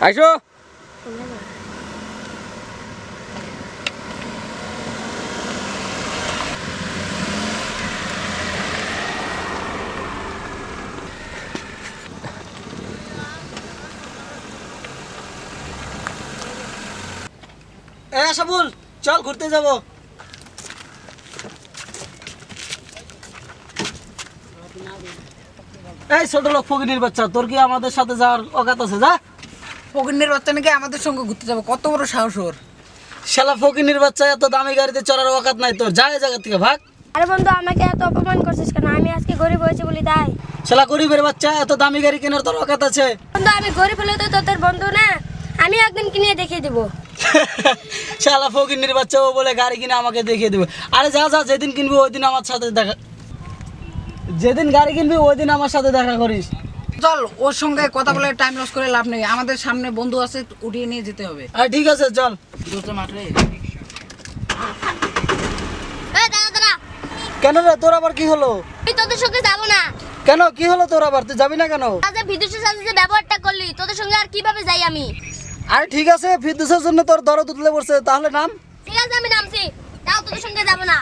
আইসো সাবুল চল ঘুরতে যাব। এই ছোট লোক ফকিনীর বাচ্চা, তোর কি আমাদের সাথে যাওয়ার অকাত আছে? যা। ফকিনের বাচ্চা নাকি আমাদের সঙ্গে ঘুরতে যাবো? কত বড় সাহস ওর! শালা ফকিনীর বাচ্চা, এত দামি গাড়িতে চড়ার অকাত নাই তোর। যা এই জায়গা থেকে ভাগ। আরে বন্ধু, আমাকে এত অপমান করছিস কেন? আমি আজকে গরিব হয়েছি বলি তাই। শালা গরিবের বাচ্চা, এত দামি গাড়ি কেনার তোর অকাত আছে? বন্ধু, আমি গরিব হলে তো তোর বন্ধু না, আমি একদিন কিনে দেখিয়ে দেবো। শালা ফকিনীর বাচ্চা, ও বলে গাড়ি কিনে আমাকে দেখিয়ে দেবে। আরে যা যা, যেদিন কিনবি ওই দিন আমার সাথে দেখা, যেদিন গাড়ি কিনবি ওই দিন আমার সাথে দেখা করিস। চল, ওর সঙ্গে কথা বলে টাইম লস করে লাভ নেই। আমাদের সামনে বন্ধু আছে, উঠিয়ে নিয়ে যেতে হবে। আর ঠিক আছে চল। এই দাঁড়া দাঁড়া, কেন রে, তোর আবার কি হলো? আমি তোদের সঙ্গে যাবো না। কেন, কি হলো তোর আবার? তুই যাবি না কেন? আজ বিদ্যুতের সাথে যে ব্যবহারটা করলি, তোদের সঙ্গে আর কিভাবে যাই আমি? আরে ঠিক আছে, ফিরদৌসের জন্য তোর দরদ উতলে পড়ছে, তাহলে নাম। ঠিক আছে, আমি নামছি, তাও তোদের সঙ্গে যাবো না।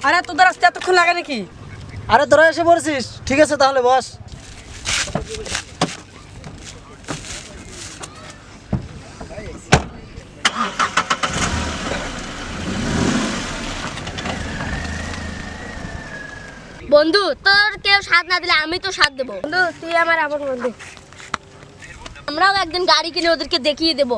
আরে তোদের আসতে এতক্ষণ লাগে নাকি? আরে তোরা এসে পড়েছিস, ঠিক আছে তাহলে বস। বন্ধু, তোর কেউ সাথ না দিলে আমি তো সাথ দেবো। বন্ধু, তুই আমার আপন বন্ধু। আমরাও একদিন গাড়ি কিনে ওদেরকে দেখিয়ে দেবো।